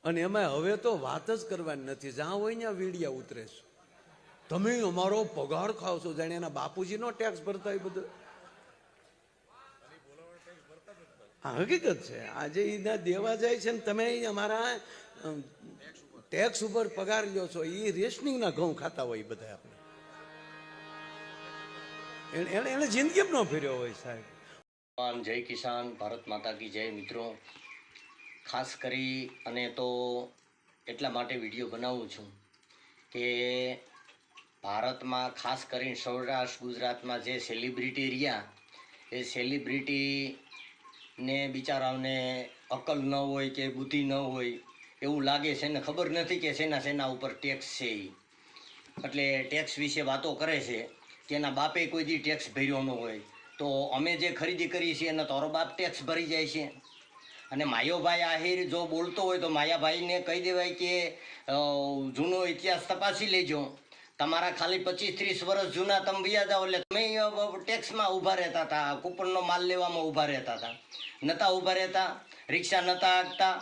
અને એમાં હવે તો વાત જ કરવાની નથી, જ્યાં હોય ત્યાં વીડિયા ઉતરે છે. તમે અમારો પગાર ખાવ છો, જાણે એના બાપુજીનો ટેક્સ ભરતા હોય બધું. હા, હકીકત છે. આજે એના દેવા જાય છે ને તમે અમારા ટેક્સ ઉપર પગાર લ્યો છો. એ રેશનિંગના ઘઉં ખાતા હોય બધા. આપણે એને જિંદગી ન ફેર્યો હોય સાહેબ. જય કિસાન, ભારત માતા કી જય. મિત્રો, ખાસ કરી અને તો એટલા માટે વિડીયો બનાવું છું કે ભારતમાં ખાસ કરીને સૌરાષ્ટ્ર ગુજરાતમાં જે સેલિબ્રિટી રહ્યા એ સેલિબ્રિટીને બિચારાઓને અકલ ન હોય કે બુદ્ધિ ન હોય એવું લાગે છે ને, ખબર નથી કે શેના ઉપર ટેક્સ છે. એટલે ટેક્સ વિશે વાતો કરે છે કે એના બાપે કોઈ દી ટેક્સ ભર્યો ન હોય, તો અમે જે ખરીદી કરી છે એનો તારો બાપ ટેક્સ ભરી જાય છે. અને માયોભાઈ આહિર જો બોલતો હોય તો માયાભાઈને કહી દેવાય કે જૂનો ઇતિહાસ તપાસી લેજો. તમારા ખાલી 25-30 વર્ષ જૂના તમે વ્યા જાઓ એટલે તમે ટેક્સમાં ઊભા રહેતા હતા, કૂપનનો માલ લેવામાં ઊભા રહેતા હતા, નહોતા ઊભા રહેતા, રિક્ષા નહોતા હાંકતા.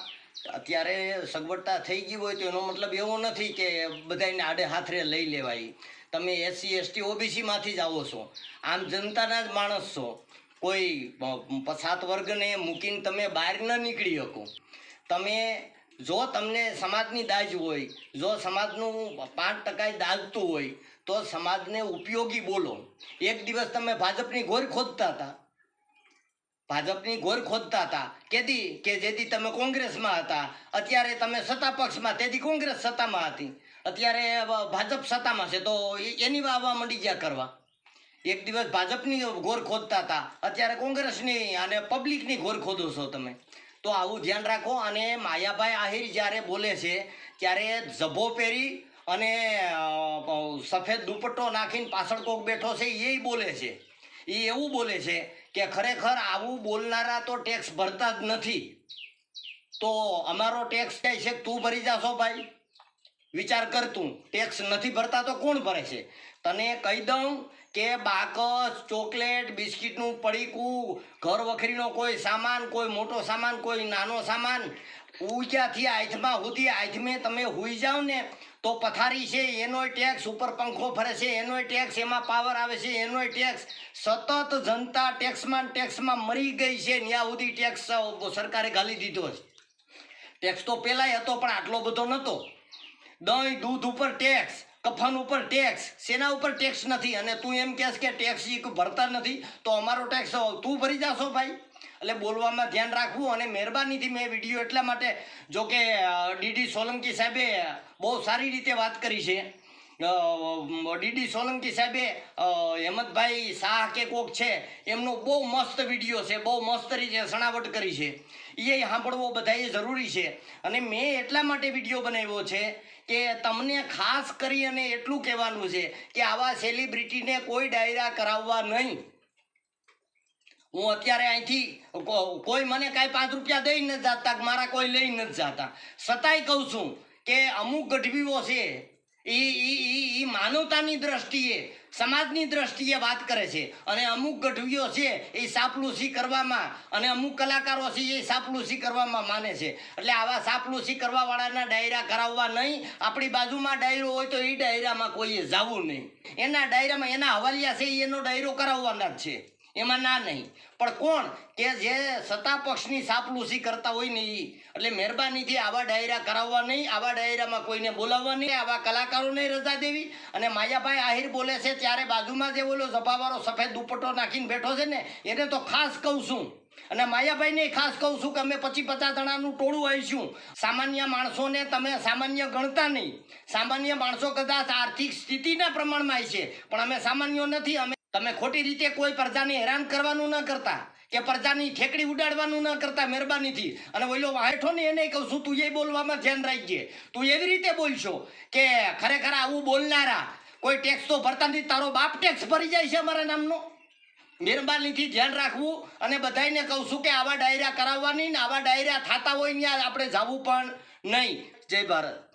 અત્યારે સગવડતા થઈ ગઈ હોય તો એનો મતલબ એવો નથી કે બધાને આડે હાથરે લઈ લેવાય. તમે SC ST OBCમાંથી જ આવો છો, આમ જનતાના જ માણસ છો. કોઈ પછાત વર્ગને મૂકીને તમે બહાર ન નીકળી શકો. તમે જો તમને સમાજની દાજ હોય, જો સમાજનું 5% દાજતું હોય તો સમાજને ઉપયોગી બોલો. એક દિવસ તમે ભાજપની ઘોર ખોદતા હતા, કેદી કે જેથી તમે કોંગ્રેસમાં હતા. અત્યારે તમે સત્તા પક્ષમાં, તેથી કોંગ્રેસ સત્તામાં હતી, અત્યારે ભાજપ સત્તામાં છે તો એની વાવા મંડી ગયા કરવા. એક દિવસ ભાજપની ઘોર ખોદતા હતા, અત્યારે કોંગ્રેસની અને પબ્લિકની ઘોર ખોદો છો તમે. તો આવું ધ્યાન રાખો. અને માયાભાઈ આહિર જ્યારે બોલે છે ત્યારે ઝભ્ભો પહેરી અને સફેદ દુપટ્ટો નાખીને પાછળ કોક બેઠો છે એ બોલે છે. એ એવું બોલે છે કે ખરેખર આવું બોલનારા તો ટેક્સ ભરતા જ નથી. તો અમારો ટેક્સ થાય છે તું ભરી જાશો ભાઈ? વિચાર કર, તું ટેક્સ નથી ભરતા તો કોણ ભરે છે? તને કહી દઉં કે બાકસ, ચોકલેટ, બિસ્કિટનું પડીકું, ઘર વખરીનો કોઈ સામાન, કોઈ મોટો સામાન, કોઈ નાનો સામાન, ઉગ્યાથી આઠમાં સુધી આઠમે તમે હુઈ જાઓ ને તો પથારી છે એનોય ટેક્સ, ઉપર પંખો ફરે છે એનોય ટેક્સ, એમાં પાવર આવે છે એનોય ટેક્સ. સતત જનતા ટેક્સમાં મરી ગઈ છે. ત્યાં સુધી ટેક્સ સરકારે ગાલી દીધો છે. ટેક્સ તો પહેલાંય હતો પણ આટલો બધો નહોતો. દહીં દૂધ ઉપર ટેક્સ, કફન ઉપર ટેક્સ, સેના ઉપર ટેક્સ નથી. અને તું એમ કહેશ કે ટેક્સ ભરતા નથી તો અમારો ટેક્સ તું ભરી જાશો ભાઈ? એટલે બોલવામાં ધ્યાન રાખવું. અને મહેરબાનીથી મેં વિડીયો એટલા માટે, જો કે ડીડી સોલંકી સાહેબે બહુ સારી રીતે વાત કરી છે. ડીડી સોલંકી સાહેબે હેમંતભાઈ શાહ કે કોક છે એમનો બહુ મસ્ત વિડીયો છે, બહુ મસ્ત રીતે સણાવટ કરી છે. એ સાંભળવો બધાએ જરૂરી છે. અને મેં એટલા માટે વિડીયો બનાવ્યો છે કે તમને ખાસ કરી અને એટલું કહેવાનું છે કે આવા સેલિબ્રિટીને કોઈ ડાયરા કરાવવા નહીં. હું અત્યારે અહીંથી કોઈ મને કાંઈ 5 રૂપિયા દઈ નથી જાતા, મારા કોઈ લઈ નથી જાતા, છતાંય કહું છું કે અમુક ગઢવીઓ છે એ માનવતાની દ્રષ્ટિએ, સમાજની દ્રષ્ટિએ વાત કરે છે. અને અમુક ગઢવીઓ છે એ સાપલુસી કરવામાં, અને અમુક કલાકારો છે એ સાપલુસી કરવામાં માને છે. એટલે આવા સાપલુસી કરવાવાળાના ડાયરા કરાવવા નહીં. આપણી બાજુમાં ડાયરો હોય તો એ ડાયરામાં કોઈએ જવું નહીં. એના ડાયરામાં એના હવાલિયા છે એનો ડાયરો કરાવવાના જ છે, એમાં ના નહીં. પણ કોણ કે જે સત્તા પક્ષની સાપલુસી કરતા હોય ને એ. એટલે મહેરબાનીથી આવા ડાયરા કરાવવા નહીં, આવા ડાયરામાં કોઈને બોલાવવા નહીં, આવા કલાકારોને રજા દેવી. અને માયાભાઈ આહિર બોલે છે ત્યારે બાજુમાં જે બોલો ઝપાવાળો સફેદ દુપટ્ટો નાખીને બેઠો છે ને એને તો ખાસ કહું છું. અને માયાભાઈને ખાસ કહું છું કે અમે 25-50 જણાનું ટોળું આવીશું. સામાન્ય માણસોને તમે સામાન્ય ગણતા નહીં. સામાન્ય માણસો કદાચ આર્થિક સ્થિતિના પ્રમાણમાં છે પણ અમે સામાન્ય નથી. તમે ખોટી રીતે કોઈ પ્રજાને હેરાન કરવાનું ન કરતા કે પ્રજાની ઠેકડી ઉડાડવાનું ન કરતા મહેરબાનીથી. અને ઓલો વાહેઠો ને એને કહું છું તું એ બોલવામાં ધ્યાન રાખજે. તું એવી રીતે બોલશો કે ખરેખર આવું બોલનારા કોઈ ટેક્સ તો ભરતા નથી, તારો બાપ ટેક્સ ભરી જાય છે અમારા નામનો. મહેરબાનીથી ધ્યાન રાખવું. અને બધાને કહું છું કે આવા ડાયરા કરાવવાની ને આવા ડાયરા થતા હોય ત્યાં આપણે જવું પણ નહીં. જય ભારત.